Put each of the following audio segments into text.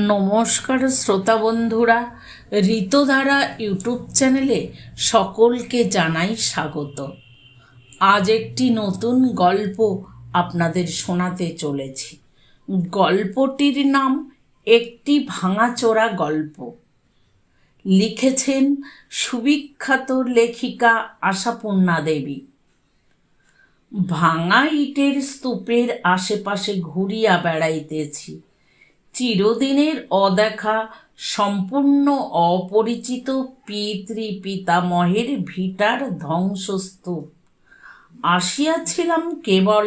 নমস্কার শ্রোতা বন্ধুরা, ঋতধারা ইউটিউব চ্যানেলে সকলকে জানাই স্বাগত। আজ একটি নতুন গল্প আপনাদের শোনাতে চলেছি। গল্পটির নাম একটি ভাঙাচোরা গল্প। লিখেছেন সুবিখ্যাত লেখিকা আশাপূর্ণা দেবী। ভাঙা ইটের স্তূপের আশেপাশে ঘুরিয়া বেড়াইতেছি। চিরদিনের অদেখা, সম্পূর্ণ অপরিচিত পিতামহের ভিটার ধ্বংসস্তূপ। আসিয়াছিলাম কেবল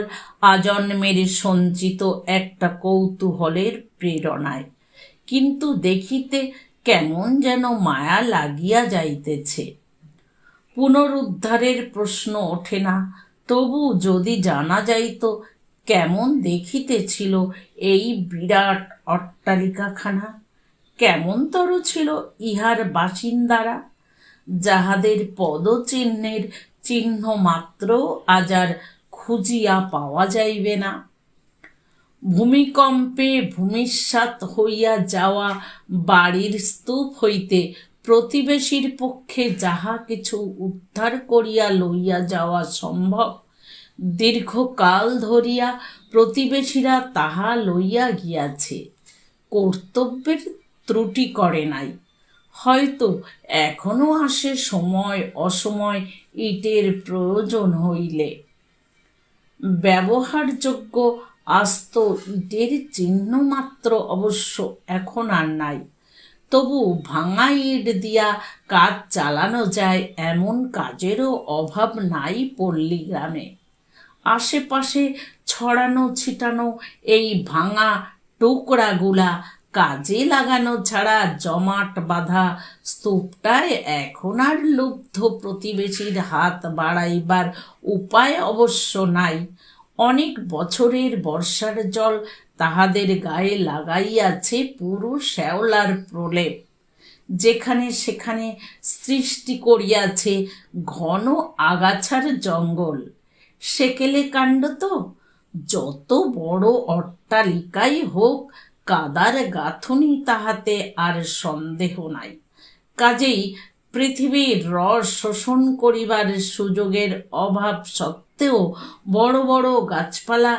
আজন্মের সঞ্চিত একটা কৌতূহলের প্রেরণায়, কিন্তু দেখিতে কেমন যেন মায়া লাগিয়া যাইতেছে। পুনরুদ্ধারের প্রশ্ন ওঠে না, তবু যদি জানা যাইত কেমন দেখিতেছিল এই বিরাট অট্টালিকাখানা, কেমনতর ছিল ইহার বাসিন্দারা, যাহাদের পদচিহ্নের চিহ্ন মাত্র আজ আর খুঁজিয়া পাওয়া যাইবে না। ভূমিকম্পে ভূমিসাৎ হইয়া যাওয়া বাড়ির স্তূপ হইতে প্রতিবেশীর পক্ষে যাহা কিছু উদ্ধার করিয়া লইয়া যাওয়া সম্ভব, দীর্ঘকাল ধরিয়া প্রতিবেশীরা তাহা লইয়া গিয়াছে। কর্তব্যের ত্রুটি করে নাই। হয়তো এখনো আসে সময় অসময় ইটের প্রয়োজন হইলে। ব্যবহারযোগ্য আস্ত ইটের চিহ্ন মাত্র অবশ্য এখন আর নাই। তবু ভাঙা ইট দিয়া কাজ চালানো যায় এমন কাজেরও অভাব নাই পল্লীগ্রামে। আশেপাশে ছড়ানো ছিটানো এই ভাঙা টুকরাগুলা কাজে লাগানো ছাড়া জমাট বাঁধা স্তূপটায় এখন আর লুব্ধ প্রতিবেশীর হাত বাড়াইবার উপায় অবশ্য নাই। অনেক বছরের বর্ষার জল তাহাদের গায়ে লাগাইয়াছে পুরো শ্যাওলার প্রলেপ। যেখানে সেখানে সৃষ্টি করিয়াছে ঘন আগাছার জঙ্গল। সেকেলে কাণ্ড তো। যত বড় অট্টালিকাই হোক, কাদার গাঁথুনি তাহাতে আর সন্দেহ নাই। কাজেই পৃথিবীর রস শোষণ করিবার সুযোগের অভাব সত্ত্বেও বড় বড় গাছপালা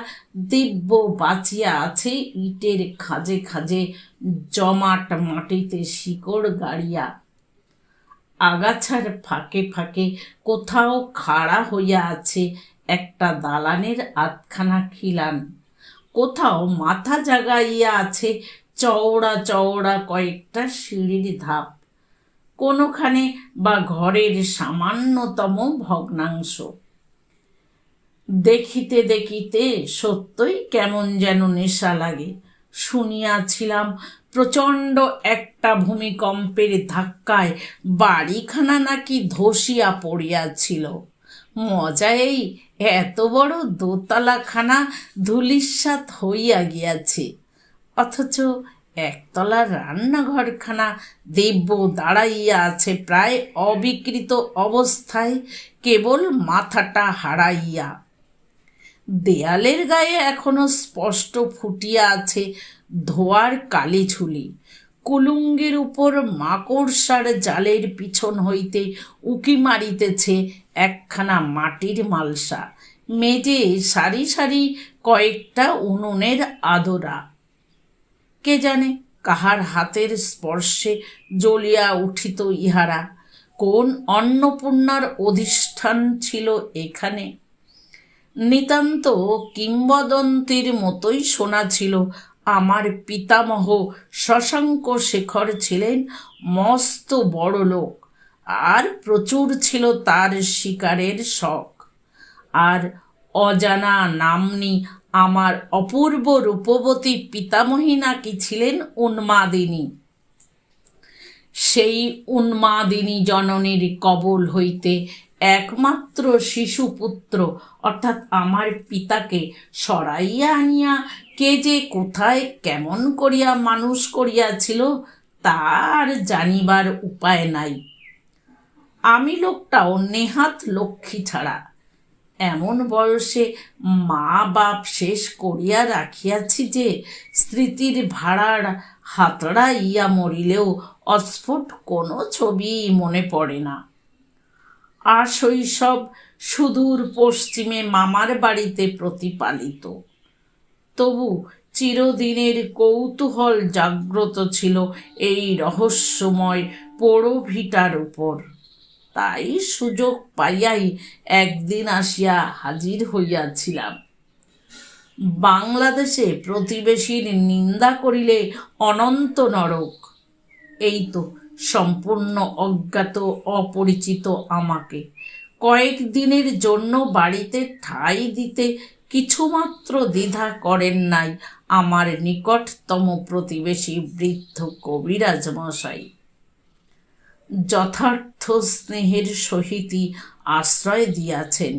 দিব্য বাঁচিয়া আছে ইটের খাঁজে খাঁজে, জমাট মাটিতে শিকড় গাড়িয়া। আগাছার ফাঁকে ফাঁকে কোথাও খাড়া হইয়া আছে একটা দালানের আধখানা খিলান, কোথাও মাথা জাগাইয়া আছে চওড়া চওড়া কয়েকটা সিঁড়ির ধাপ, কোনোখানে বা ঘরের সামান্যতম ভগ্নাংশ। দেখিতে দেখিতে সত্যই কেমন যেন নেশা লাগে। শুনিয়াছিলাম প্রচণ্ড একটা ভূমিকম্পের ধাক্কায় বাড়িখানা নাকি ধসিয়া পড়িয়াছিল। মজা এই, এত বড় দোতলাখানা ধূলিসাৎ হইয়া গিয়াছে, অথচ একতলার রান্নাঘরখানা দিব্য দাঁড়াইয়া আছে প্রায় অবিকৃত অবস্থায়, কেবল মাথাটা হারাইয়া। দেয়ালের গায়ে এখনো স্পষ্ট ফুটিয়া আছে ধোয়ার কালিঝুলি। কুলুঙ্গির উপর মাকড়সার জালের পিছন হইতে উকি মারিতেছে একখানা মাটির মালসা। মেজে সারি সারি কয়েকটা উনুনের আদরা। কে জানে কাহার হাতের স্পর্শে জ্বলিয়া উঠিত ইহারা। কোন অন্নপূর্ণার অধিষ্ঠান ছিল এখানে? নিতান্ত কিংবদন্তির মতোই শোনা ছিল আমার পিতামহ শশাঙ্ক শেখর ছিলেন মস্ত বড় লোক, আর প্রচুর ছিল তার শিকারের শখ। আর অজানা নাম্নী আমার অপূর্ব রূপবতী পিতামহী নাকি ছিলেন উন্মাদিনী। সেই উন্মাদিনী জননীর কবল হইতে একমাত্র শিশুপুত্র অর্থাৎ আমার পিতাকে সরাইয়া আনিয়া কে যে কোথায় কেমন করিয়া মানুষ করিয়াছিল তার জানিবার উপায় নাই। আমি লোকটাও নেহাত লক্ষ্মী ছাড়া। এমন বয়সে মা বাপ শেষ করিয়া রাখিয়াছি যে স্মৃতির ভাড়ার হাতড়া ইয়া মরিলেও অস্ফুট কোনো ছবি মনে পড়ে না। আর শৈশব সুদূর পশ্চিমে মামার বাড়িতে প্রতিপালিত। তবু চিরদিনের কৌতূহল জাগ্রত ছিল এই রহস্যময় পোড়ো ভিটার উপর। তাই সুযোগ পাইয়াই একদিন আসিয়া হাজির হইয়াছিলাম। বাংলাদেশে প্রতিবেশীর নিন্দা করিলে অনন্ত নরক। এই তো সম্পূর্ণ অজ্ঞাত অপরিচিত আমাকে কয়েকদিনের জন্য বাড়িতে ঠাঁই দিতে কিছুমাত্র দ্বিধা করেন নাই আমার নিকটতম প্রতিবেশী বৃদ্ধ কবিরাজ মশাই। যথার্থ স্নেহের সহিতই আশ্রয় দিয়াছেন।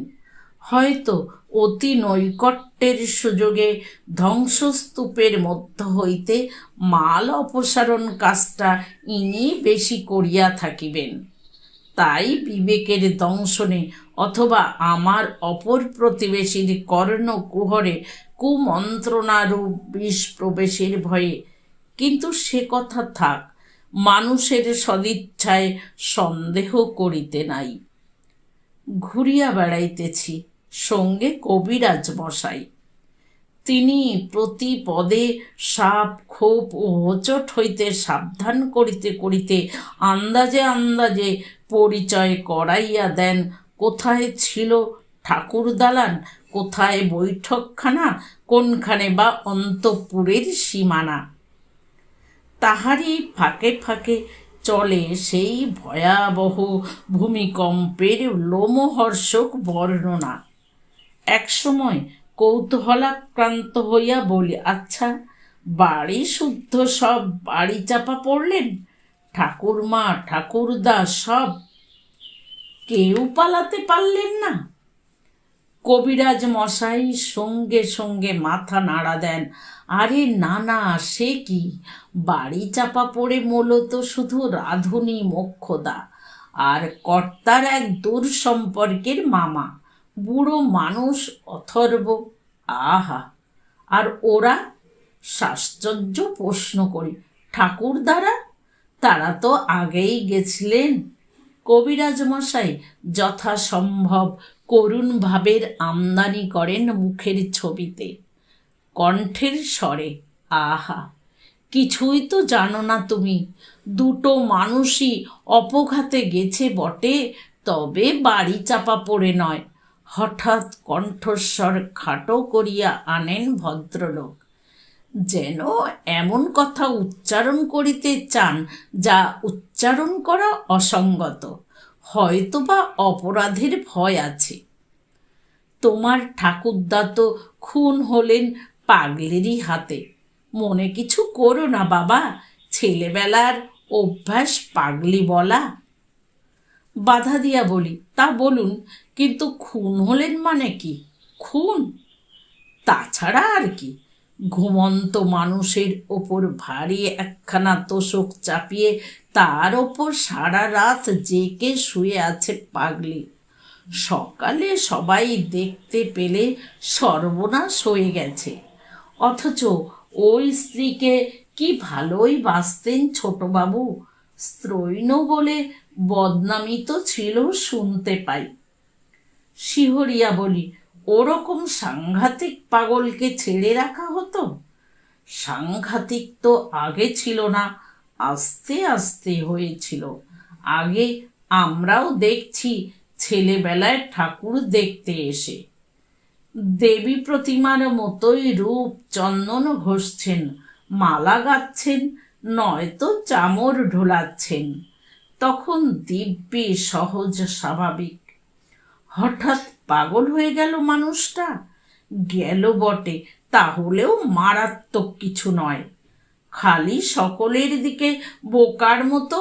হয়তো অতি নৈকট্যের সুযোগে ধ্বংসস্তূপের মধ্য হইতে মাল অপসারণ কাজটা ইনি বেশি করিয়া থাকিবেন। তাই বিবেকের দংশনে অথবা আমার অপর প্রতিবেশীর কর্ণকুহরে কুমন্ত্রণারূপ বিষ প্রবেশের ভয়ে, কিন্তু সে কথা থাক, মানুষের সদিচ্ছায় সন্দেহ করিতে নাই। ঘুরিয়া বেড়াইতেছি, সঙ্গে কবিরাজ মশাই। তিনি প্রতি পদে সাপ খোপ ও হোঁচট হইতে সাবধান করিতে করিতে আন্দাজে আন্দাজে পরিচয় করাইয়া দেন কোথায় ছিল ঠাকুর দালান, কোথায় বৈঠকখানা, কোনখানে বা অন্তঃপুরের সীমানা। তাহারই ফাঁকে ফাঁকে চলে সেই ভয়াবহ ভূমিকম্পের লোমহর্ষক বর্ণনা। একসময় কৌতূহলাক্রান্ত হইয়া বলি, আচ্ছা, বাড়ি শুদ্ধ সব বাড়ি চাপা পড়লেন? ঠাকুরমা ঠাকুরদা সব? কেউ পালাতে পারলেন না? কবিরাজ মশাই সঙ্গে সঙ্গে মাথা নাড়া দেন। আরে না না, সে কি, বাড়ি চাপা পড়ে মূলত শুধু রাধুনী মোক্ষদা আর কর্তার এক দূর সম্পর্কের মামা, বুড়ো মানুষ অথর্ব। আহা! আর ওরা? শ্বাশ্চর্য প্রশ্ন করি। ঠাকুরদারা? তারা তো আগেই গেছিলেন। কবিরাজ মশাই যথাসম্ভব করুণ ভাবের আমদানি করেন মুখের ছবিতে, কণ্ঠের স্বরে। আহা! কিছুই তো জানো না তুমি। দুটো মানুষই অপঘাতে গেছে বটে, তবে বাড়ি চাপা পড়ে নয়। হঠাৎ কণ্ঠস্বর খাটো করিয়া আনেন ভদ্রলোক, যেন এমন কথা উচ্চারণ করিতে চান যা উচ্চারণ করা অসঙ্গত, হয়তোবা অপরাধের ভয় আছে। তোমার ঠাকুরদা তো খুন হলেন পাগলেরই হাতে। মনে কিছু করো না বাবা, ছেলেবেলার অভ্যাস পাগলি বলা। বাধা দিয়া বলি, তা বলুন, কিন্তু খুন হলেন মানে কি? খুন? তাছাড়া আর কি? ঘুমন্ত মানুষের ওপর ভারী একখানা তোষক চাপিয়ে তার ওপর সারা রাত জেকে শুয়ে আছে পাগলি। সকালে সবাই দেখতে পেলে সর্বনাশ হয়ে গেছে। অথচ ওই স্ত্রীকে কি ভালোই বাঁচতেন ছোটবাবু। স্ত্রৈণ বলে বদনামি তো ছিল শুনতে পাই। শিহরিয়া বলি, ওরকম সাংঘাতিক পাগলকে ছেড়ে রাখা হতো? সাংঘাতিক তো আগে ছিল না, আস্তে আস্তে হয়েছিল। আগে আমরাও দেখছি ছেলেবেলায় ঠাকুর দেখতে এসে দেবী প্রতিমার মতোই রূপ চন্দন ঘষছেন, মালা গাচ্ছেন, নয়তো চামর ঢোলাচ্ছেন। তখন দিব্যি সহজ স্বাভাবিক। হঠাৎ পাগল হয়ে গেল মানুষটা। গেল বটে, তাহলেও মারাত্মক কিছু নয়। খালি সকলের দিকে বোকার মতো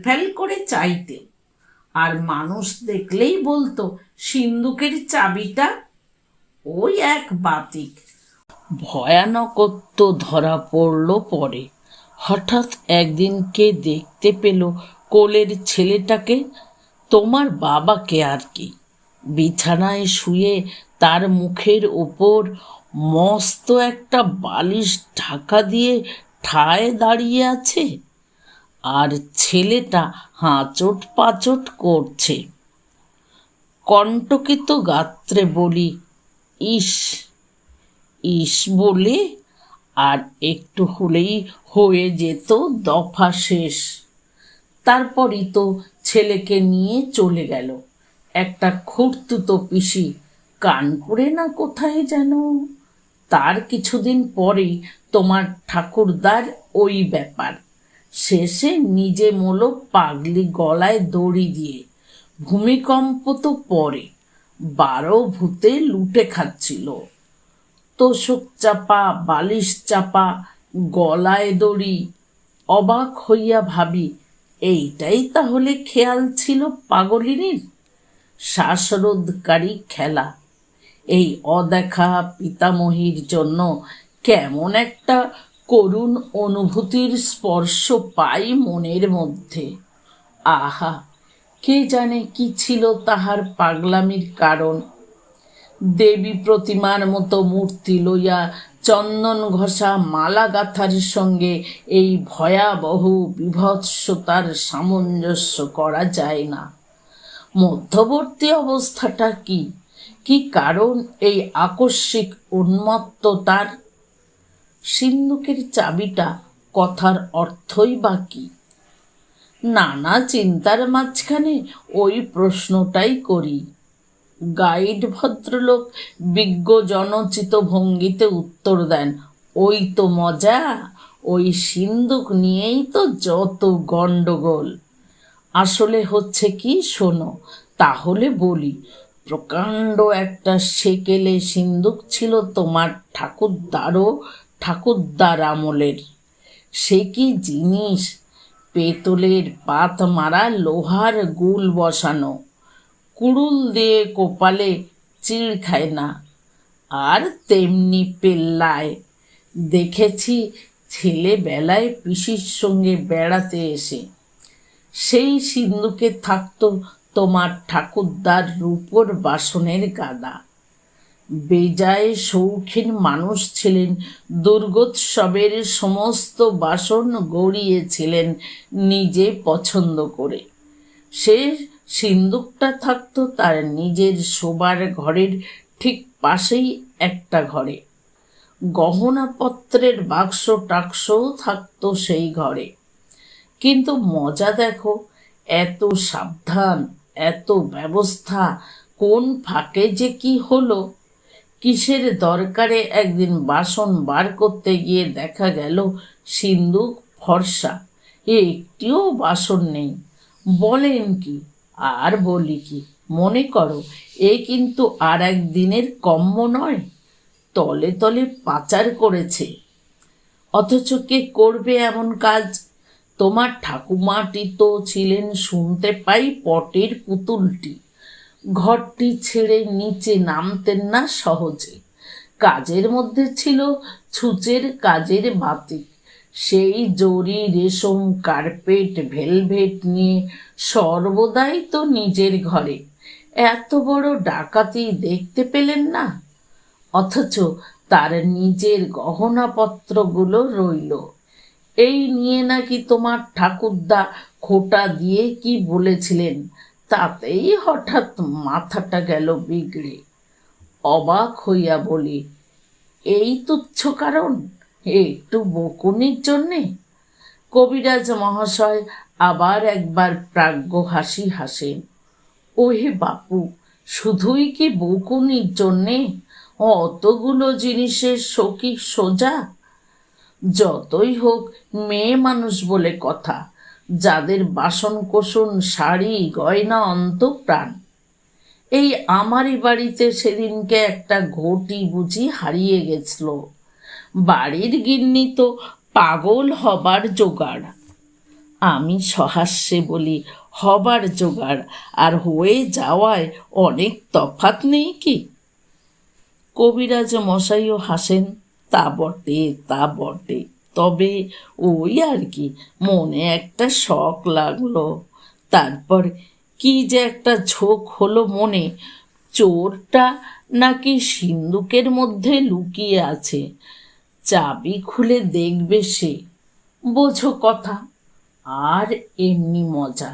ফ্যাল করে চাইতে, আর মানুষ দেখলেই বলতো, সিন্দুকের চাবিটা? ওই এক বাতিক। ভয়ানকত্ব ধরা পড়ল পরে। হঠাৎ একদিন কে দেখতে পেল কোলের ছেলেটাকে, তোমার বাবাকে আর কি, বিছানায় শুয়ে তার মুখের ওপর মস্ত একটা বালিশ ঢাকা দিয়ে ঠায় দাঁড়িয়ে আছে, আর ছেলেটা হাঁচট পাচট করছে। কণ্টকিত গাত্রে বলি, ইস ইস বলে আর একটু হলেই হয়ে যেত দফা শেষ। তারপরই তো ছেলেকে নিয়ে চলে গেল একটা খুড়তুতো পিসি কানপুরে না কোথায় যেন। তার কিছুদিন পরেই তোমার ঠাকুরদার ওই ব্যাপার। শেষে নিজে মোলো পাগলি গলায় দড়ি দিয়ে। ভূমিকম্প তো পরে, 12 ভূতে লুটে খাচ্ছিল। তোষক চাপা, বালিশ চাপা, গলায় দড়ি। অবাক হইয়া ভাবি, এইটাই তাহলে খেয়াল ছিল পাগলিনীর? শ্বাসরোধকারী খেলা। এই অদেখা পিতামহীর জন্য কেমন একটা করুণ অনুভূতির স্পর্শ পাই মনের মধ্যে। আহা, কে জানে কি ছিল তাহার পাগলামির কারণ। দেবী প্রতিমার মতো মূর্তি লইয়া চন্দন ঘষা মালা গাঁথার সঙ্গে এই ভয়াবহ বিভৎসতার সামঞ্জস্য করা যায় না। মধ্যবর্তী অবস্থাটা কি? কি কারণ এই আকস্মিক উন্মত্ততার? সিন্ধুকের চাবিটা কথার অর্থই বা কি? নানা চিন্তার মাঝখানে ওই প্রশ্নটাই করি। গাইড ভদ্রলোক বিজ্ঞ জনচিত ভঙ্গিতে উত্তর দেন, ওই তো মজা, ওই সিন্ধুক নিয়েই তো যত গণ্ডগোল। আসলে হচ্ছে কি শোনো, তাহলে বলি। প্রকাণ্ড একটা সেকেলে সিন্ধুক ছিল তোমার ঠাকুরদার আমলের। সে কি জিনিস! পেতলের পাত মারা লোহার গুল বসানো, কুড়ুল দিয়ে কোপালে চিড় খায় না। আর তেমনি পেল্লায়। দেখেছি ছেলেবেলায় পিসির সঙ্গে বেড়াতে এসে। সেই সিন্ধুকে থাকতো তোমার ঠাকুরদার রূপোর বাসনের গাদা। বেজায় শৌখিন মানুষ ছিলেন, দুর্গোৎসবের সমস্ত বাসন গড়িয়েছিলেন নিজে পছন্দ করে। সে সিন্দুকটা থাকতো তার নিজের শোবার ঘরের ঠিক পাশেই একটা ঘরে। গহনাপত্রের বাক্স টাক্সও থাকতো সেই ঘরে। কিন্তু মজা দেখো, এত সাবধান, এত ব্যবস্থা, কোন ফাঁকে যে কি হলো! কিসের দরকারে একদিন বাসন বার করতে গিয়ে দেখা গেল সিন্দুক ফর্সা, একটিও বাসন নেই। বলেন কি! আর বলি কি, মনে করো এ কিন্তু আর একদিনের কম্ম নয়, তলে তলে পাচার করেছে। অথচ কে করবে এমন কাজ? তোমার ঠাকুমাটি তো ছিলেন শুনতে পাই পটের পুতুলটি। ঘরটি ছেড়ে নিচে নামতেন না সহজে। কাজের মধ্যে ছিল ছুঁচের কাজের বাতিক। সেই জরি রেশম কার্পেট ভেলভেট নিয়ে সর্বদাই তো নিজের ঘরে। এত বড় ডাকাতি দেখতে পেলেন না? অথচ তার নিজের গহনাপত্রগুলো রইল। এই নিয়ে নাকি তোমার ঠাকুরদা খোঁটা দিয়ে কি বলেছিলেন, তাতেই হঠাৎ মাথাটা গেল বিগড়ে। অবাক হইয়া বলি, এই তুচ্ছ কারণ, একটু বকুনির জন্যে? কবিরাজ মহাশয় আবার একবার প্রাজ্ঞ হাসি হাসেন। ওহে বাপু, শুধুই কি বকুনির জন্যে? অতগুলো জিনিসের শোকি সোজা। যতই হোক মেয়ে মানুষ বলে কথা, যাদের বাসন কোসন শাড়ি গয়না অন্তঃপ্রাণ। এই আমারই বাড়িতে সেদিনকে একটা ঘটি বুঝি হারিয়ে গেছিল। বাড়ির গিন্নি তো পাগল হবার জোগাড়। আমি সহাস্যে বলি, হবার জোগাড় আর হয়ে যাওয়ায় অনেক তফাৎ নেই কি? কবিরাজ মশাইও হাসেন, তা বটে তা বটে, তবে ওই আর কি, মনে একটা শখ লাগলো। তারপর কি যে একটা ঝোঁক হলো মনে, চোরটা নাকি সিন্দুকের মধ্যে লুকিয়ে আছে, চাবি খুলে দেখবে সে। বোঝো কথা। আর এমনি মজা।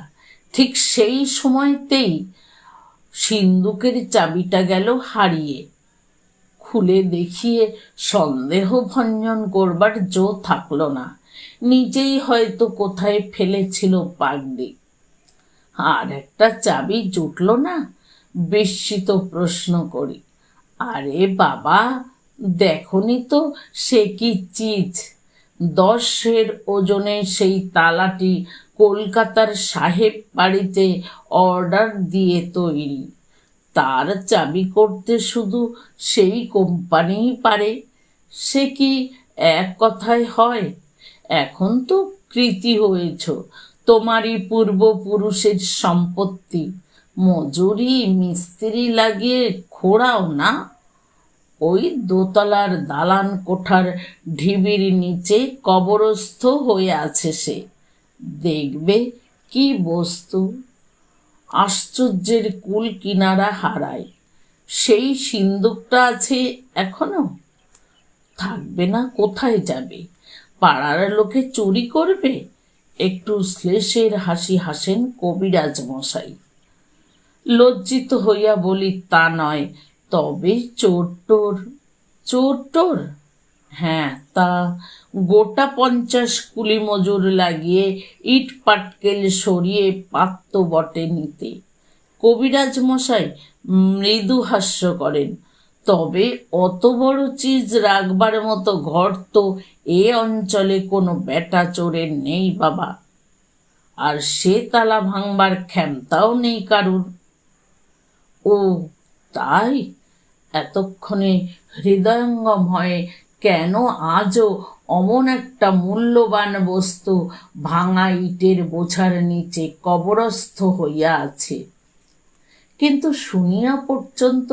ঠিক সেই সময়তেই সিন্দুকের চাবিটা গেল হারিয়ে। খুলে দেখিয়ে সন্দেহ ভঞ্জন করবার জো থাকলো না। নিজেই হয়তো কোথায় ফেলেছিল পাগড়ি। আর একটা চাবি জুটল না? বিস্মিত প্রশ্ন করি। আরে বাবা, দেখনি তো সে কি চিজ! 10 ওজনের সেই তালাটি কলকাতার সাহেব বাড়িতে অর্ডার দিয়ে তৈরি। তার চাবি করতে শুধু সেই কোম্পানিই পারে। সে কি এক কথায় হয়? এখন তো কৃতী হয়েছ, তোমারই পূর্বপুরুষের সম্পত্তি। মজুরি মিস্ত্রি লাগিয়ে খোঁড়াও না? ওই দোতলার দালান কোঠার ঢিবির নিচে কবরস্থ হয়ে আছে সে। দেখবে কি বস্তু! আশ্চর্যের কুল কিনারা হারায়। সেই সিন্দুকটা আছে এখনো। থাকবে না কোথায় যাবে? পাড়ার লোকে চুরি করবে? একটু শ্লেষের হাসি হাসেন কবিরাজ মশাই। লজ্জিত হইয়া বলি, তা নয়, তবে চোর টোর। চোর টোর? হ্যাঁ, তা গোটা 50 কুলি মজুর লাগিয়ে ইট পাটকেল সরিয়ে পারত বটে নিতে। কবিরাজ মশাই মৃদু হাস্য করেন। তবে অত বড় চিজ রাখবার মতো ঘর তো এ অঞ্চলে কোনো বেটা চোরের নেই বাবা। আর সে তালা ভাঙবার ক্ষমতাও নেই কারুর। ও তাই? এতক্ষণে হৃদয়ঙ্গম হয়ে কেন আজও অমন একটা মূল্যবান বস্তু ভাঙা ইটের বোঝার নিচে কবরস্থ হইয়া আছে। কিন্তু শুনিয়া পর্যন্ত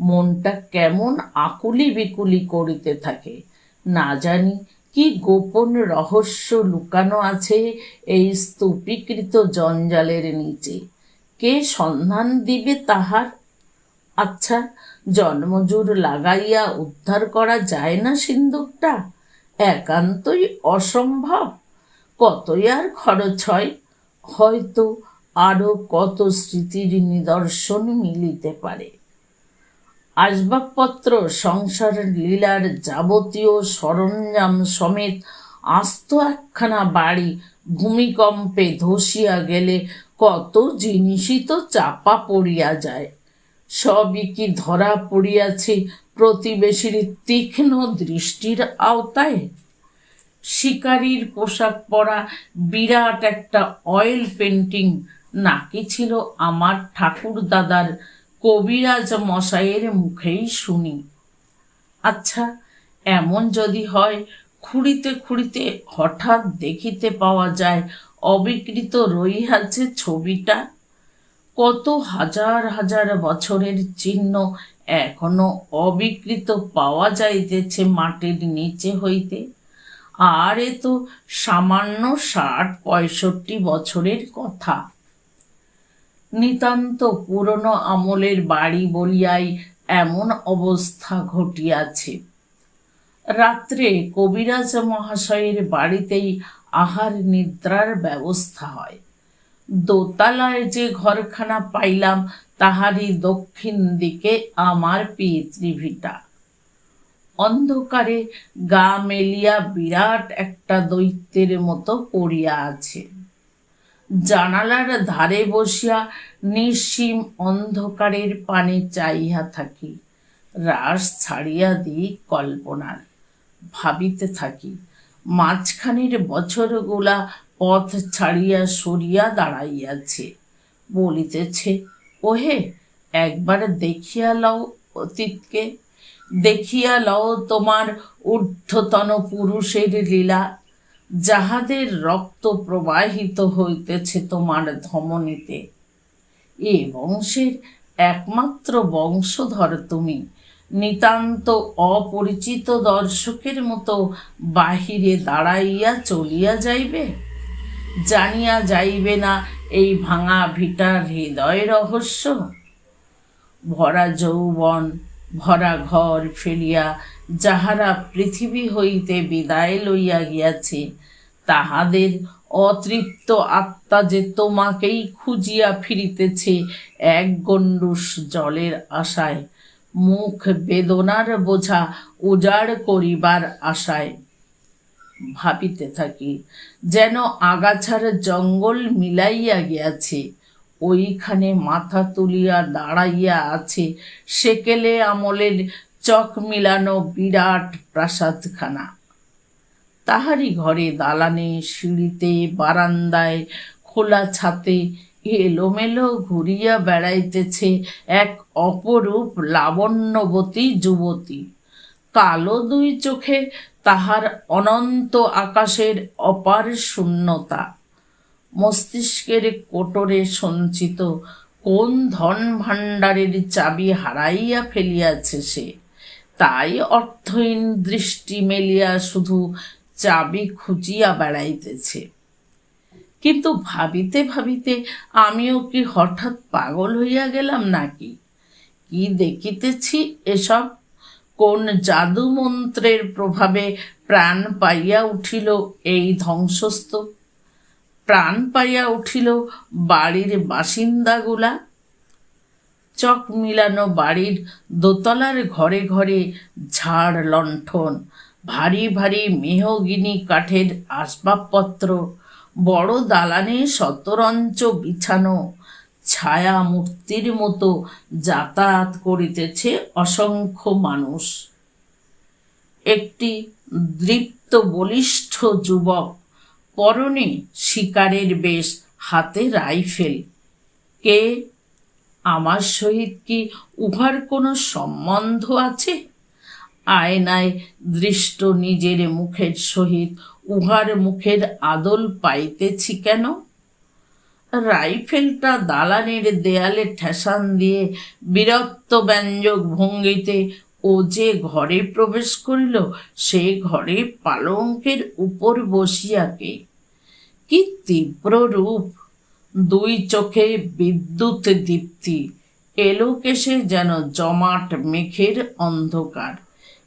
মনটা কেমন আকুলি বিকুলি করিতে থাকে। না জানি কি গোপন রহস্য লুকানো আছে এই স্তূপীকৃত জঞ্জালের নিচে। কে সন্ধান দিবে তাহার? আচ্ছা, জন্মজোর লাগাইয়া উদ্ধার করা যায় না সিন্দুকটা? একান্তই অসম্ভব। কতই আর খরচ হয়? হয়তো আরো কত স্মৃতির নিদর্শন মিলিতে পারে। আসবাবপত্র, সংসার লীলার যাবতীয় সরঞ্জাম সমেত আস্ত একখানা বাড়ি ভূমিকম্পে ধসিয়া গেলে কত জিনিসই তো চাপা পড়িয়া যায়। সবই কি ধরা পড়িয়াছে প্রতিবেশীর তীক্ষ্ণ দৃষ্টির আওতায়? শিকারীর পোশাক পরা বিরাট একটা অয়েল পেন্টিং নাকি ছিল আমার ঠাকুর দাদার কবিরাজ মশাইয়ের মুখেই শুনি। আচ্ছা, এমন যদি হয় খুঁড়িতে খুঁড়িতে হঠাৎ দেখিতে পাওয়া যায় অবিকৃত রহিয়াছে ছবিটা। কত হাজার হাজার বছরের চিহ্ন এখনো অবিকৃত পাওয়া যাইতেছে মাটির নিচে হইতে। আর এ তো সামান্য 60-65 বছরের কথা। নিতান্ত পুরনো আমলের বাড়ি বলিয়াই এমন অবস্থা ঘটিয়াছে। রাত্রে কবিরাজ মহাশয়ের বাড়িতেই আহার নিদ্রার ব্যবস্থা হয়। দোতলায় যে ঘরখানা পাইলাম তাহারই দক্ষিণ দিকে আমার পিতৃভিটা। অন্ধকারে গা মেলিয়া বিরাট একটা দৈত্যের মতো পড়িয়া আছে। জানালার ধারে বসিয়া নিঃসীম অন্ধকারের পানে চাইয়া থাকি। রাস ছাড়িয়া দিই কল্পনার। ভাবিতে থাকি মাঝখানের বছরগুলা পথ ছাড়িয়া সরিয়া দাঁড়াইয়াছে। বলিতেছে, ওহে, একবার দেখিয়া লও অতীতকে। দেখিয়া লও তোমার ঊর্ধ্বতন পুরুষের লীলা, যাহাদের রক্ত প্রবাহিত হইতেছে তোমার ধমনীতে। এ বংশের একমাত্র বংশধর তুমি। নিতান্ত অপরিচিত দর্শকের মতো বাহিরে দাঁড়াইয়া চলিয়া যাইবে? জানিয়া যাইবে না এই ভাঙা ভিটার হৃদয় রহস্য? ভরা যৌবন, ভরা ঘর ফেলিয়া যাহারা পৃথিবী হইতে বিদায় লইয়া গিয়াছে, তাহাদের অতৃপ্ত আত্মা যে তোমাকেই খুঁজিয়া ফিরিতেছে এক গণ্ডূষ জলের আশায়, মুখ বেদনার বোঝা উজাড় করিবার আশায়। ভাবিতে থাকি, যেন আগাছার জঙ্গল মিলাইয়া গিয়াছে, ওইখানে মাথা তুলিয়া দাঁড়াইয়া আছে সেকেলে আমলের চক মিলানো বিরাট প্রাসাদখানা। তাহারি ঘরে, দালানে, সিঁড়িতে, বারান্দায়, খোলা ছাতে এলোমেলো ঘুরিয়া বেড়াইতেছে এক অপরূপ লাবণ্যবতী যুবতী। কালো দুই চোখে তাহার অনন্ত আকাশের অপার শূন্যতা। মস্তিষ্কের কোটরে সঞ্চিত কোন ধন ভাণ্ডারের চাবি হারাইয়া ফেলিয়াছে সে, তাই অর্থহীন দৃষ্টি মেলিয়া শুধু চাবি খুঁজিয়া বেড়াইতেছে। কিন্তু ভাবিতে ভাবিতে আমিও কি হঠাৎ পাগল হইয়া গেলাম নাকি? কি দেখিতেছি এসব? কোন জাদু মন্ত্রের প্রভাবে প্রাণ পাইয়া উঠিল এই ধ্বংসস্তূপ? প্রাণ পাইয়া উঠিল বাড়ির বাসিন্দাগুলা? চক মিলানো বাড়ির দোতলার ঘরে ঘরে ঝাড় লণ্ঠন, ভারী ভারী মেহগিনি কাঠের আসবাবপত্র, বড় দালানে শতরঞ্চ বিছানো, ছায়া মূর্তির মতো যাতায়াত করিতেছে অসংখ্য মানুষ। একটি দৃপ্ত বলিষ্ঠ যুবক, পরনে শিকারের বেশ, হাতে রাইফেল। কে? আমার সহিত কি উহার কোনো সম্বন্ধ আছে? আয়নায় দৃষ্ট নিজের মুখের সহিত উহার মুখের আদল পাইতেছি কেন? রাইফেলটা দালানের দেয়ালে ঠেসান দিয়ে বীরত্ব ব্যঞ্জক ভঙ্গিতে ও যে ঘরে প্রবেশ করিল, সে ঘরে পালঙ্কের উপর বসিয়া কে? কি তীব্র রূপ! দুই চোখে বিদ্যুৎ দীপ্তি, এলোকেশে যেন জমাট মেঘের অন্ধকার।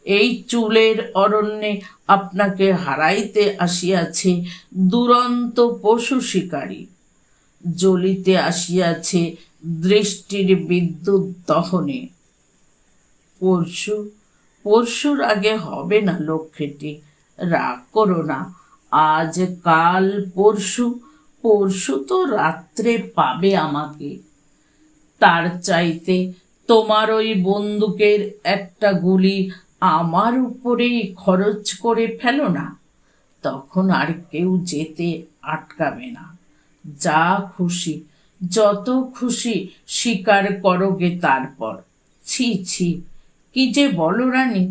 এই চুলের অরণ্যে আপনাকে হারাইতে আসিয়াছে দুরন্ত পশু শিকারী, জ্বলিতে আসিয়াছে দৃষ্টির বিদ্যুৎ দহনে। পরশুর আগে হবে না লক্ষ্মীটি, রাগ করো না। আজ কাল পরশু তো রাত্রে পাবে আমাকে। তার চাইতে তোমার ওই বন্দুকের একটা গুলি আমার উপরেই খরচ করে ফেলো না, তখন আর কেউ যেতে আটকাবে না। যা খুশি, যত খুশি স্বীকার করোগে তারপর। ছি ছি, কি যে বলো রানী!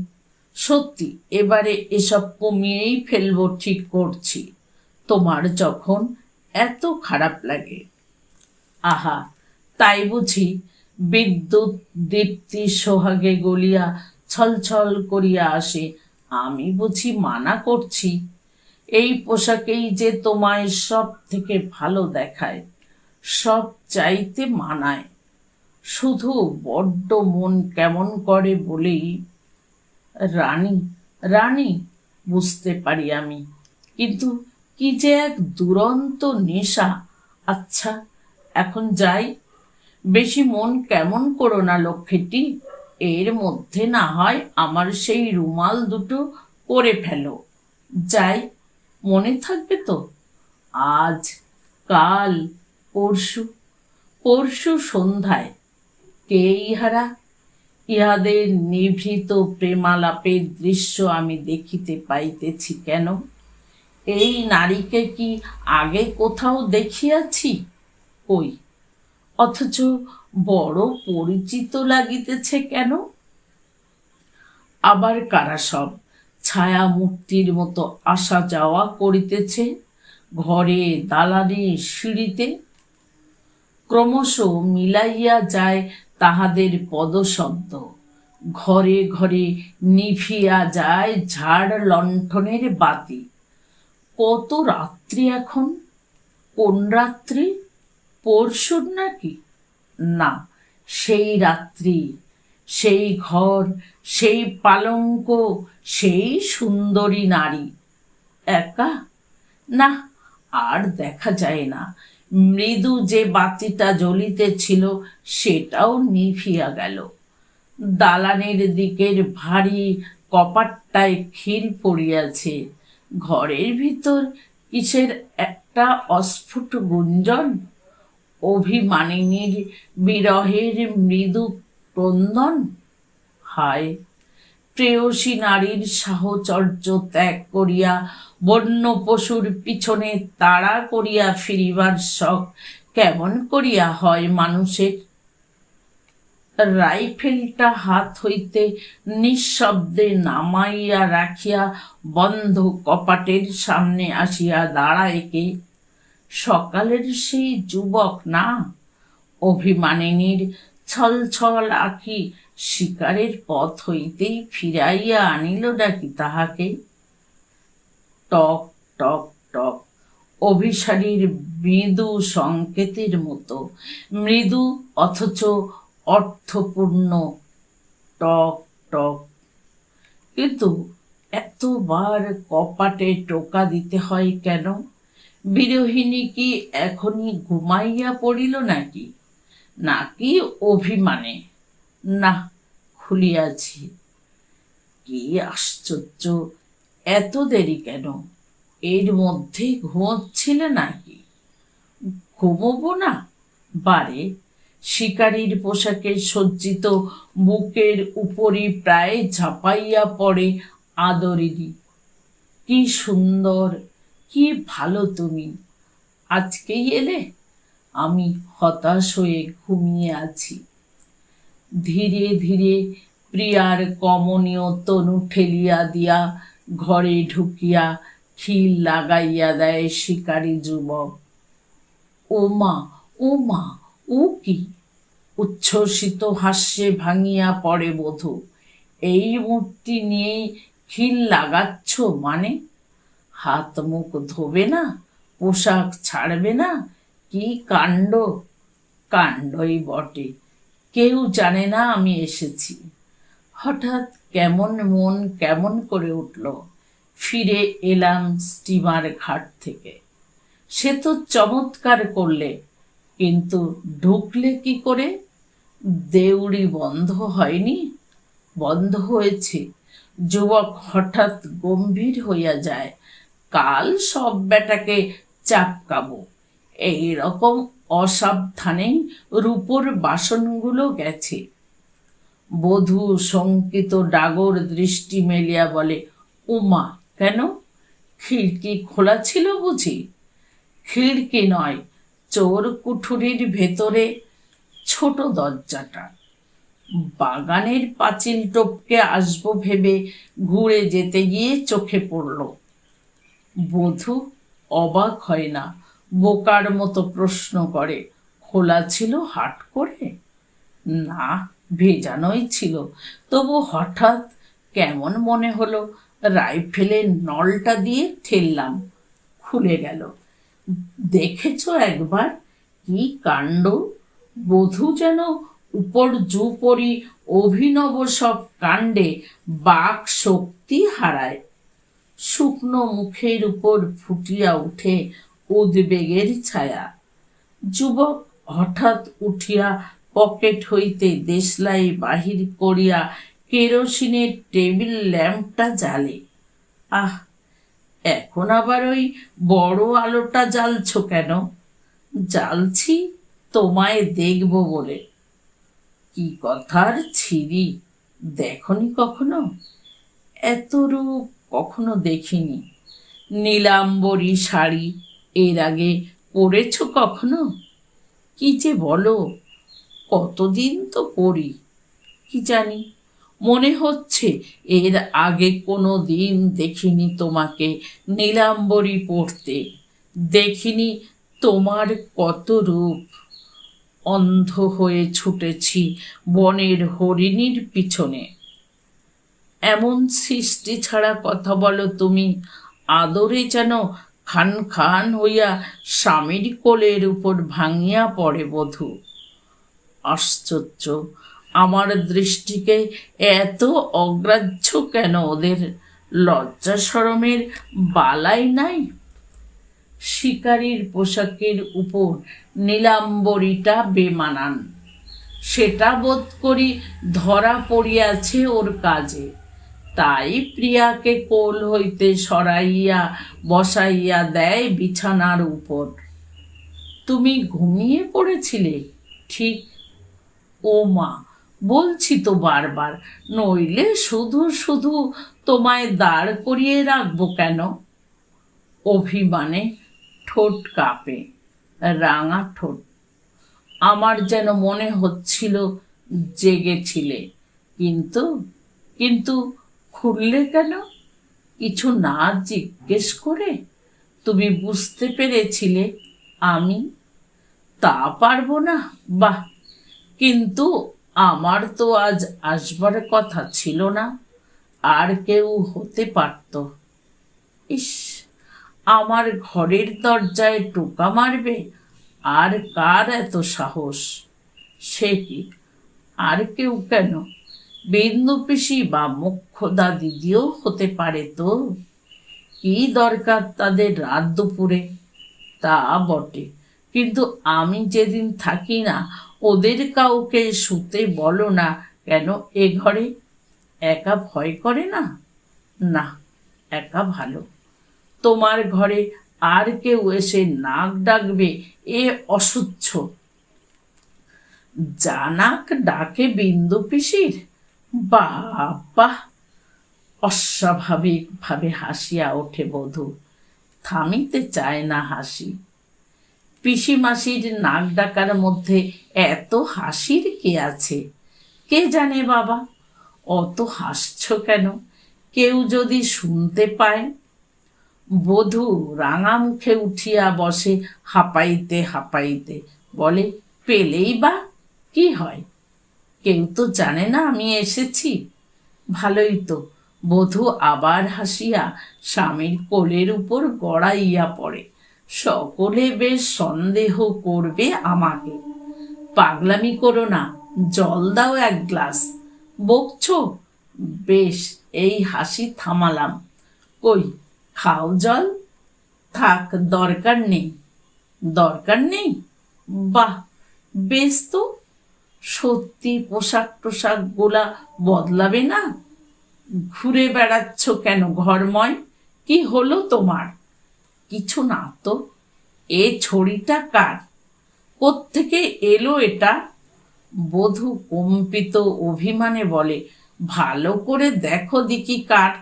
সত্যি এবারে এসব কমিয়েই ফেলবো ঠিক করছি, তোমার যখন এত খারাপ লাগে। আহা, তাই বুঝি? বিদ্যুৎ দীপ্তি সোহাগে গলিয়া ছলছল করিয়া আসে, আমি বুঝি মানা করছি? এই পোশাকেই যে তোমায় সব থেকে ভালো দেখায়, সব চাইতে মানায়। শুধু বড্ড মন কেমন করে বলেই। রানী বুঝতে পারি আমি, কিন্তু কি যে এক দুরন্ত নেশা। আচ্ছা, এখন যাই। বেশি মন কেমন করো না লক্ষ্মীটি। এর মধ্যে না হয় আমার সেই রুমাল দুটো পরে ফেলো। যাই, মনে থাকবে তো? আজ, কাল, পরশু সন্ধ্যায়। কে ইহারা? ইহাদের নিভৃত প্রেমালাপের দৃশ্য আমি দেখিতে পাইতেছি কেন? এই নারীকে কি আগে কোথাও দেখিয়াছি? কই, অথচ বড় পরিচিত লাগিতেছে কেন? আবার কারা সব ছায়া মূর্তির মতো আসা যাওয়া করিতেছে ঘরে, দালানে, সিঁড়িতে? ক্রমশ মিলাইয়া যায় তাহাদের পদশব্দ, ঘরে ঘরে নিভিয়া যায় ঝাড় লণ্ঠনের বাতি। কত রাত্রি এখন? কোন রাত্রি? পরশুর নাকি? না, সেই রাত্রি, সেই ঘর, সেই পালঙ্ক, সেই সুন্দরী নারী। একা না, আর দেখা যায় না। মৃদু যে বাতিটা জ্বলিতেছিল সেটাও নিভিয়া গেল। দালানের দিকের ভারী কপাটটায় খিল পড়িয়াছে। ঘরের ভিতর কিসের একটা অস্ফুট গুঞ্জন, অভিমানিনীর বিরহের মৃদু ক্রন্দন। হায়, প্রেয়সী নারীর সাহচর্য ত্যাগ করিয়া বন্য পশুর পিছনে তাড়া করিয়া ফিরিবার শখ কেমন করিয়া হয় মানুষের? রাইফেলটা হাত হইতে নিঃশব্দে নামাইয়া রাখিয়া বন্ধ কপাটের সামনে আসিয়া দাঁড়ায় কে? সকালের সেই যুবক না? অভিমানিনীর ছল ছল আঁখি শিকারের পথ হইতেই ফিরাইয়া আনিল নাকি তাহাকে? টক টক টক, অভিসারীর মৃদু সংকেতের মতো, মৃদু অথচ অর্থপূর্ণ। টক টক। কিন্তু এতবার কপাটে টোকা দিতে হয় কেন? বিরহিণী কি এখনই ঘুমাইয়া পড়িল নাকি? নাকি অভিমানে? না, খুলিয়াছি। কি আশ্চর্য, এত দেরি কেন? এর মধ্যে ঘুমোচ্ছিলে নাকি? ঘুমোবো না? বারে, শিকারীর পোশাকে সজ্জিত বুকের উপরই প্রায় ঝাঁপাইয়া পড়ে আদরিনী। কি সুন্দর, কি ভালো তুমি! আজকেই এলে? আমি হতাশ হয়ে ঘুমিয়ে আছি। ধীরে ধীরে প্রিয়ার কমনীয় তনু ঠেলিয়া দিয়া ঘরে ঢুকিয়া খিল লাগাইয়া দেয় শিকারী যুবক। ও মা, ও মা, ও কি! উচ্ছ্বসিত হাস্যে ভাঙিয়া পড়ে বধূ। এই মূর্তি নিয়েই খিল লাগাচ্ছ মানে? হাত মুখ ধোবে না? পোশাক ছাড়বে না? কি কাণ্ড! কাণ্ডই বটে। কেউ জানে না আমি এসেছি। হঠাৎ কেমন মন কেমন করে উঠল। ফিরে এলাম স্টিমার ঘাট থেকে। সে তো চমৎকার করলে, কিন্তু ঢুকলে কি করে? দেউড়ি বন্ধ হয়নি? বন্ধ হয়েছে। যুবক হঠাৎ গম্ভীর হইয়া যায়। কাল সব বেটাকে চাপকাবো। এইরকম অসাবধানেই রূপোর বাসনগুলো গেছে। বধূ শঙ্কিত ডাগর দৃষ্টি মেলিয়া বলে, উমা, কেন? খিড়কি খোলা ছিল বুঝি? খিড়কি নয়, চোর কুঠুরির ভেতরে ছোট দরজাটা। বাগানের পাঁচিল টপকে আসবো ভেবে ঘুরে যেতে গিয়ে চোখে পড়ল। বধূ অবাক হয় না, বোকার মতো প্রশ্ন করে, খোলা ছিল হাট করে? না, ভেজানোই ছিল। তবু হঠাৎ কেমন মনে হলো, রাইফেলের নলটা দিয়ে ঠেললাম, খুলে গেল। দেখেছ একবার কি কাণ্ড! বধূ যেন উপর জুপরি অভিনব সব কাণ্ডে বাক শক্তি হারায়। শুকনো মুখের উপর ফুটিয়া উঠে উদ্বেগের ছায়া। যুবক হঠাৎ উঠিয়া পকেট হইতে দেশলাই বাহির করিয়া কেরোসিনের টেবিল ল্যাম্পটা জ্বালে। আহ, এখন আবার ওই বড় আলোটা জ্বালছ কেন? জ্বালছি তোমায় দেখব বলে। কি কথার ছিরি! দেখনি কখনো? এত রূপ কখনো দেখিনি। নীলাম্বরী শাড়ি এর আগে পরেছ কখনো? কি যে বলো, কতদিন তো পরি। কি জানি, মনে হচ্ছে এর আগে কোনো দিন দেখিনি তোমাকে নীলাম্বরী পরতে। দেখিনি তোমার কত রূপ। অন্ধ হয়ে ছুটেছি বনের হরিণীর পিছনে। এমন সৃষ্টি ছাড়া কথা বলো তুমি, আদরে যেন খান খান হইয়া স্বামীর কোলের উপর ভাঙিয়া পড়ে বধূ। আশ্চর্য, আমার দৃষ্টিকে এত অগ্রাহ্য কেন ওদের? লজ্জা শরমের বালাই নাই? শিকারীর পোশাকের উপর নীলাম্বরীটা বেমানান, সেটা বোধ করি ধরা পড়িয়াছে ওর কাজে। তাই প্রিয়াকে কোল হইতে সরাইয়া বসাইয়া দেয় বিছানার উপর। তুমি ঘুমিয়ে পড়েছিলে ঠিক? ও মা, বলছি তো বারবার, নইলে শুধু শুধু তোমায় দাঁড় করিয়ে রাখবো কেন? অভিমানে ঠোঁট কাঁপে, রাঙা ঠোঁট। আমার যেন মনে হচ্ছিল জেগেছিলে, কিন্তু কিন্তু খুললে কেন? কিছু না জিজ্ঞেস করে? তুমি বুঝতে পেরেছিলে আমি? তা পারবো না? বাহ, কিন্তু আমার তো আজ আসবার কথা ছিল না, আর কেউ হতে পারত। ইস, আমার ঘরের দরজায় টোকা মারবে? আর কার এত সাহস? সে কি, আর কেউ কেন? বিন্দু পিসি বা মোক্ষদা দিদিও হতে পারে তো। কি দরকার তাদের রাত দুপুরে? তা বটে, কিন্তু আমি যেদিন থাকি না, ওদের কাউকে শুতে বলো না কেন এ ঘরে? একা ভয় করে না? না, একা ভালো। তোমার ঘরে আর কেউ এসে নাক ডাকবে এ অসহ্য। জানাক ডাকে বিন্দু পিসির? বাবা! অস্বাভাবিক ভাবে হাসিয়া ওঠে বধূ, থামিতে চায় না হাসি। পিসিমাসির নাক ডাকার মধ্যে এত হাসির কে আছে? কে জানে বাবা, অত হাসছ কেন? কেউ যদি শুনতে পায়? বধূ রাঙা মুখে উঠিয়া বসে, হাঁপাইতে হাঁপাইতে বলে, পেলেই বা কি হয়? কেউ তো জানে না আমি এসেছি। ভালোই তো। বধূ আবার হাসিয়া স্বামীর কোলের উপর গড়াইয়া পড়ে। সকলে বেশ সন্দেহ করবে আমাকে। পাগলামি করো না, জল দাও এক গ্লাস। বকছো? বেশ, এই হাসি থামালাম। কই, খাও জল। থাক, দরকার নেই। দরকার নেই? বাহ, বেশ তো। সত্যি পোশাক টোশাক গোলা বদলাবে না? ঘুরে বেড়াচ্ছ কেন ঘরময়? কি হলো তোমার? কিছু না তো। এ ছড়িটা কার? কোত্থেকে এলো এটা? বধূ কম্পিত অভিমানে বলে, ভালো করে দেখো দিকি কার।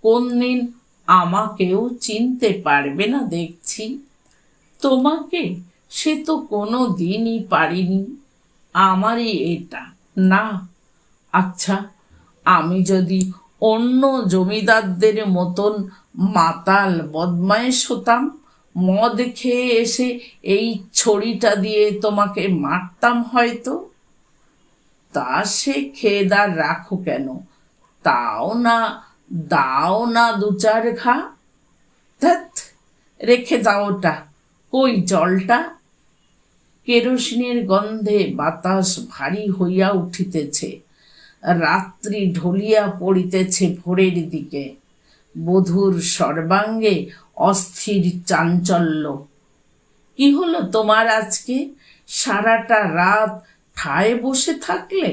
কোন দিন আমাকেও চিনতে পারবে না দেখছি। তোমাকে সে তো কোনো দিনই পারিনি। আমারই এটা না। আচ্ছা, আমি যদি অন্য জমিদারদের মতন মাতাল বদমায়েশ হতাম, মদ খেয়ে এসে এই ছড়িটা দিয়ে তোমাকে মারতাম হয়তো। তা সে খেদার রাখো কেন? তাও না, দাও না দু চার ঘা। ধ্যাৎ, রেখে যাও ওটা। কই জলটা? কেরোসিনের গন্ধে বাতাস ভারী হইয়া উঠিতেছে। রাত্রি ঢলিয়া পড়িতেছে ভোরের দিকে। বধূর সর্বাঙ্গে অস্থির চাঞ্চল্য। কি হলো তোমার আজকে? সারাটা রাত ঠায় বসে থাকলে?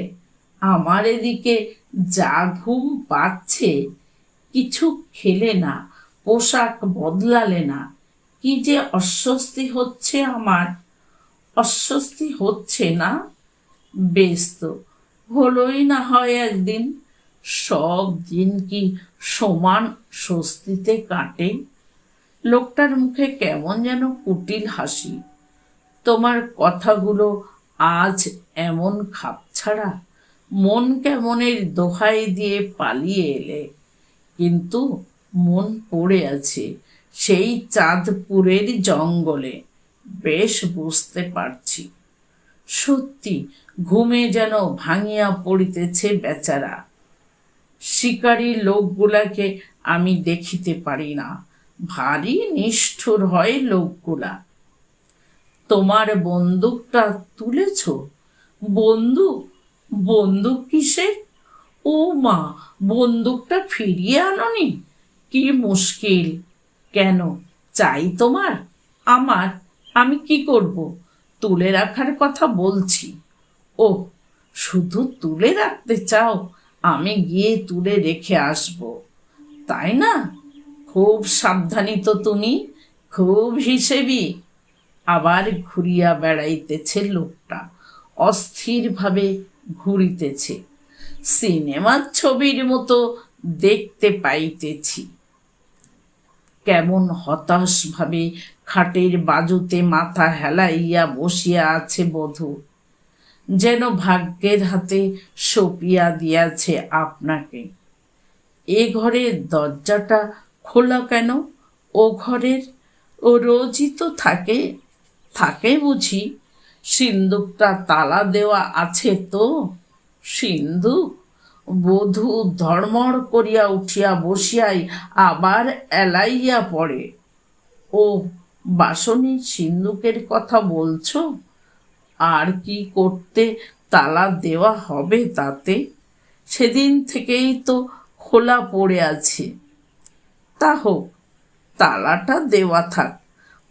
আমার এদিকে যা ঘুম পাচ্ছে। কিছু খেলে না, পোশাক বদলালে না। কি যে অস্বস্তি হচ্ছে আমার। অস্বস্তি হচ্ছে না? বেশ তো, হলোই না হয় একদিন। সব দিন কি সমান স্বস্তিতে কাটে? লোকটার মুখে কেমন যেন কুটিল হাসি। তোমার কথাগুলো আজ এমন খাপছাড়া। মন কেমনের দোহাই দিয়ে পালিয়ে এলে, কিন্তু মন পড়ে আছে সেই চাঁদপুরের জঙ্গলে। বেশ বুঝতে পারছি। সত্যি ঘুমে যেন ভাঙিয়া পড়িতেছে বেচারা। শিকারী লোকগুলাকে আমি দেখিতে পারি না। ভারী নিষ্ঠুর হয় লোকগুলা। তোমার বন্দুকটা তুলেছ? বন্দুক? বন্দুক কিসের? ও মা, বন্দুকটা ফিরিয়ে আনোনি? কি মুশকিল! কেন, চাই তোমার? আমার? আমি কি করব? তুলে রাখার কথা বলছি। ও, শুধু তুলে রাখতে চাও? আমি গিয়ে তুলে রেখে আসব, তাই না? খুব সাবধানী তো তুমি, খুব হিসেবি। আবার ঘুরিয়া বেড়াইতেছে লোকটা, অস্থিরভাবে ঘুরিতেছে। সিনেমার ছবির মতো দেখতে পাইতেছি। কেমন হতাশভাবে খাটের বাজুতে মাথা হেলাইয়া বসিয়া আছে বধূ, যেন ভাগ্যের হাতে সঁপিয়া দিয়াছে আপনাকে। এ ঘরের দরজাটা খোলা কেন? ও ঘরের? ও রোজই তো থাকে। থাকে বুঝি? সিন্দুকটা তালা দেওয়া আছে তো? সিন্দুক? বধূ ধড়মড় করিয়া উঠিয়া বসিয়াই আবার এলাইয়া পড়ে। ও, বাসনের সিন্দুকের কথা বলছো? আর কি করতে তালা দেওয়া হবে তাতে? সেদিন থেকেই তো খোলা পড়ে আছে। তা হোক, তালাটা দেওয়া থাক।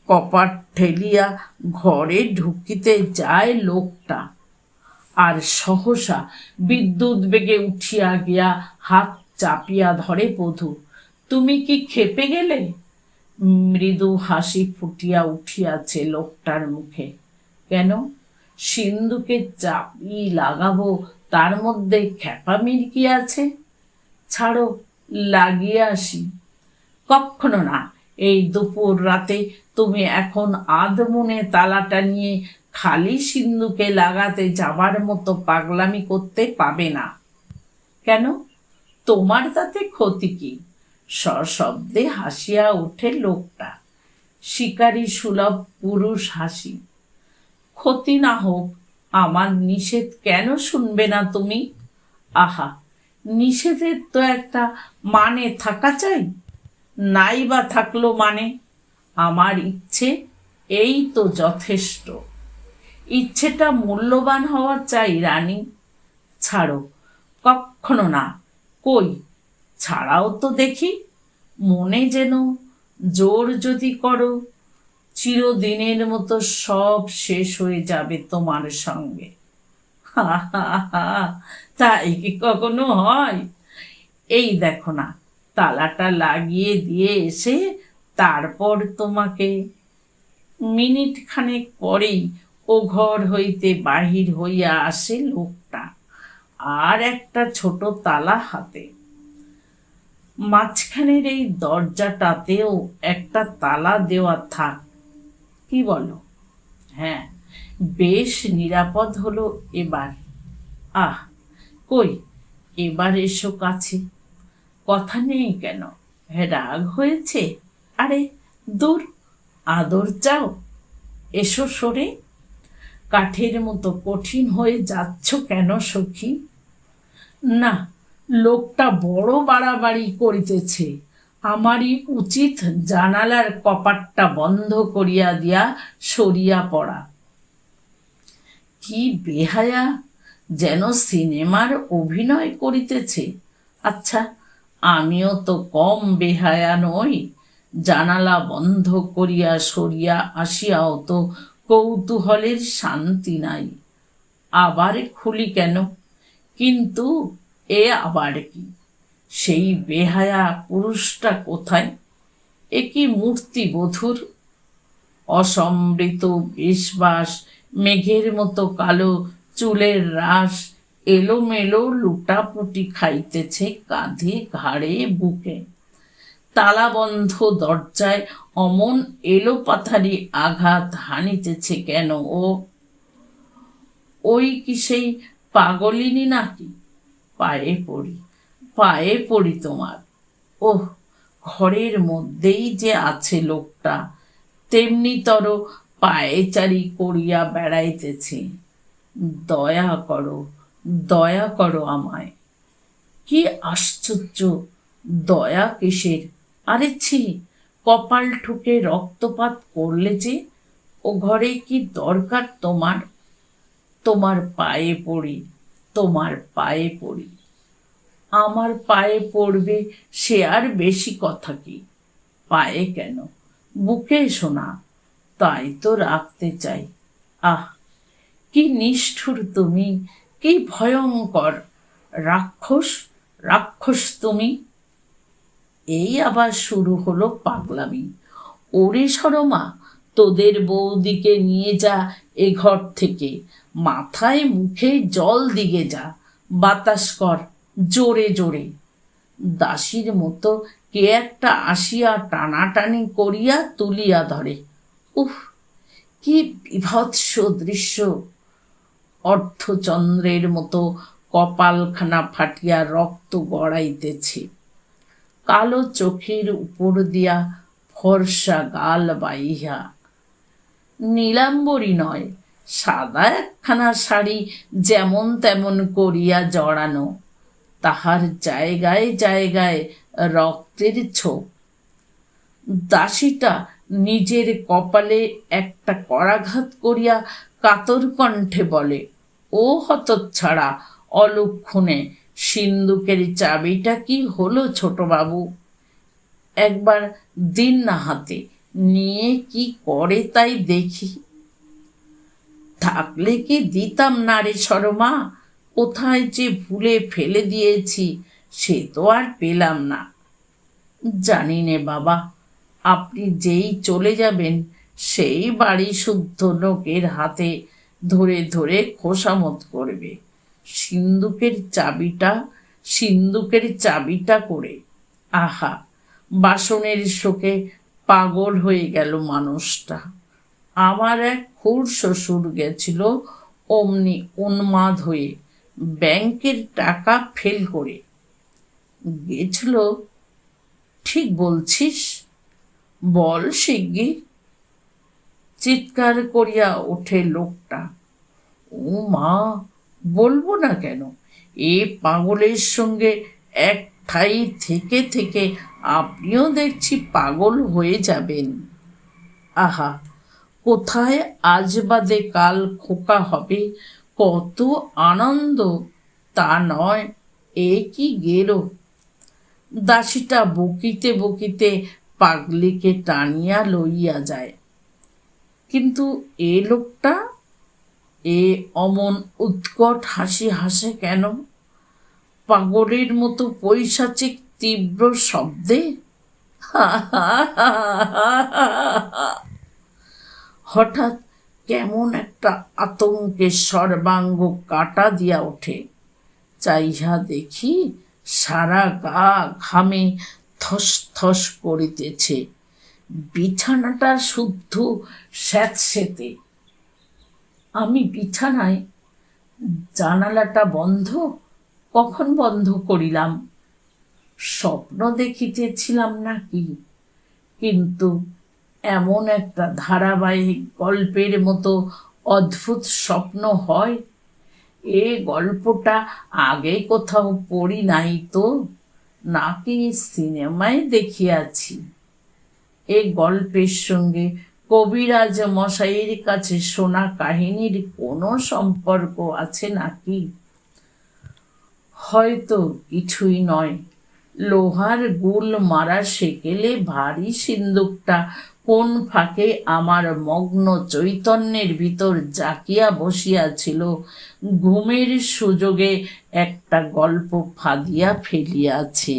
কপাট ঠেলিয়া ঘরে ঢুকিতে যায় লোকটা, আর সহসা বিদ্যুৎ বেগে উঠিয়া গিয়া হাত চাপিয়া ধরে বধূ। তুমি কি ক্ষেপে গেলে? মৃদু হাসি ফুটিয়া উঠিয়াছে লোকটার মুখে। কেন? সিন্ধুকে চাপি লাগাবো, তার মধ্যে খ্যাপামির কি আছে? ছাড়ো, লাগিয়ে আসি। কক্ষনো না। এই দুপুর রাতে তুমি এখন আধমনে তালাটা নিয়ে খালি সিন্ধুকে লাগাতে যাবার মতো পাগলামি করতে পাবে না। কেন? তোমার তাতে ক্ষতি কি? সশব্দে হাসিয়া ওঠে লোকটা, শিকারী সুলভ পুরুষ হাসি। ক্ষতি না হোক, আমার নিষেধ কেন শুনবে না তুমি? আহা, নিষেধের তো একটা মানে থাকা চাই। নাই বা থাকলো মানে? আমার ইচ্ছে এই তো যথেষ্ট। ইচ্ছেটা মূল্যবান হওয়া চাই রানী। ছাড়ো, কক্ষনো না। কই, ছাড়াও তো দেখি। মনে যেন জোর যদি করো, চিরদিনের মতো সব শেষ হয়ে যাবে তোমার সঙ্গে। হা হা হা, তাই কি কখনো হয়? এই দেখো না, তালাটা লাগিয়ে দিয়ে এসে তারপর তোমাকে। মিনিট খানেক পরেই ও ঘর হইতে বাহির হইয়া আসে লোকটা, আর একটা ছোট তালা হাতে। মাঝখানের এই দরজাটাতেও একটা তালা দেওয়া থাক, কি বলো? হ্যাঁ, বেশ নিরাপদ হলো এবার। আহ, কই, এবার এসো কাছে। কথা নেই কেন? রাগ হয়েছে? আরে দূর, আদর চাও? এসো সরে। কাঠের মতো কঠিন হয়ে যাচ্ছ কেন সখী? না, লোকটা বড় বাড়াবাড়ি করিতেছে। আমারই উচিত জানালার কপাটটা বন্ধ করিয়া দিয়া সরিয়া পড়া। কি বেহায়া, যেন সিনেমার অভিনয় করিতেছে। আচ্ছা, আমিও তো কম বেহায়া নই। জানালা বন্ধ করিয়া সরিয়া আসিয়াও তো কৌতূহলের শান্তি নাই। আবার খুলি কেন? কিন্তু এ আবার কি? সেই বেহায়া পুরুষটা কোথায়? এ কি মূর্তি বধূর! অসমৃত বেশবাস, মেঘের মতো কালো চুলের রাশ এলোমেলো লুটাপুটি খাইতেছে কাঁধে, ঘাড়ে, বুকে। তালাবন্ধ দরজায় অমন এলোপাথারি আঘাত হানিতেছে কেন ও? ওই কি সেই পাগলিনী নাকি? পায়ে পড়ি, পায়ে পড়ি তোমার। ওহ, ঘরের মধ্যেই যে আছে লোকটা, তেমনিতর পায়েচারি করিয়া বেড়াইতেছে। দয়া করো, দয়া করো আমায়। কি আশ্চর্য! দয়া কিসের? আরে ছি, কপাল ঠুকে রক্তপাত করলে যে। ও ঘরে কি দরকার তোমার? তোমার পায়ে পড়ি, তোমার পায়ে পড়ি। আমার পায়ে পড়বে সে আর বেশি কথা কি? পায়ে কেন, বুকে এসো না, তাই তো রাখতে চাই। আহ, কি নিষ্ঠুর তুমি, কি ভয়ঙ্কর! রাক্ষস, রাক্ষস তুমি! এই আবার শুরু হলো পাগলামি। ওরে সরমা, তোদের বৌদিকে নিয়ে যা এ ঘর থেকে, মাথায় মুখে জল দিগে যা, বাতাস কর জোরে জোরে। দাসীর মতো কে একটা আসিয়া টানাটানি করিয়া তুলিয়া ধরে। উফ, কি বিভৎস দৃশ্য! অর্ধচন্দ্রের মতো কপালখানা ফাটিয়া রক্ত গড়াইতেছে, কালো চোখের উপর দিয়া ফর্সা গাল বাইহা। নীলাম্বরী নয়, সাদা একখানা শাড়ি যেমন তেমন করিয়া জড়ানো, তাহার জায়গায় জায়গায় রক্তের ছোপ। দাসীটা নিজের কপালে একটা করাঘাত করিয়া কাতর কণ্ঠে বলে, ও হতচ্ছাড়া, অলক্ষণে সিন্দুকের চাবিটা কি হলো ছোটবাবু? একবার দিন না হাতে, নিয়ে কি করে তাই দেখি। থাকলে কি দিতাম না রে সরমা, কোথায় যে ভুলে ফেলে দিয়েছি সে তো আর পেলাম না। জানি নে বাবা, আপনি যেই চলে যাবেন সেই বাড়ি শুদ্ধ লোকের হাতে ধরে ধরে খোসামত করবে সিন্দুকের চাবিটা, সিন্দুকের চাবিটা করে। আহা, বাসনের শোকে পাগল হয়ে গেল মানুষটা। আমার এক খুড় শ্বশুর গেছিল অমনি উন্মাদ হয়ে, ব্যাংকের টাকা ফেল করে। গেছিল? ঠিক বলছিস? বল শিগগির। চিৎকার করিয়া ওঠে লোকটা। ও মা, বলবো না কেন? এ পাগলের সঙ্গে এক ঠাই থেকে থেকে আপনিও দেখছি পাগল হয়ে যাবেন। আহা, কোথায় আজ বাদে কাল খোকা হবে, কত আনন্দ! তা নয়, এ কি গেলো! দাসীটা বকিতে বকিতে পাগলিকে টানিয়া লইয়া যায়। কিন্তু এ লোকটা, এ অমন উৎকট হাসি হাসে কেন, পাগলের মতো পৈশাচিক তীব্র শব্দে? হঠাৎ কেমন একটা আতঙ্কের সর্বাঙ্গ কাটা দিয়া ওঠে। চাইহা দেখি সারা গা ঘামে থস থস করিতেছে, বিছানাটা শুদ্ধ স্যাঁতসেঁতে। আমি বিছানায়, জানালাটা বন্ধ। কখন বন্ধ করিলাম? স্বপ্ন দেখিতেছিলাম নাকি? কিন্তু এমন একটা ধারাবাহিক গল্পের মতো অদ্ভুত স্বপ্ন হয়, এ গল্পটা আগে কোথাও পড়ি নাই তো, নাকি সিনেমায় দেখিয়াছি। এ গল্পের সঙ্গে কবিরাজ মশাইয়ের কাছে শোনা কাহিনীর কোনো সম্পর্ক আছে নাকি? হয়তো কিছুই নয়। লোহার গুল মারা সেকেলে ভারী সিন্দুকটা কোন ফাঁকে আমার মগ্ন চৈতন্যের ভিতর জাকিয়া বসিয়াছিল, ঘুমের সুযোগে একটা গল্প ফাঁদিয়া ফেলিয়াছে।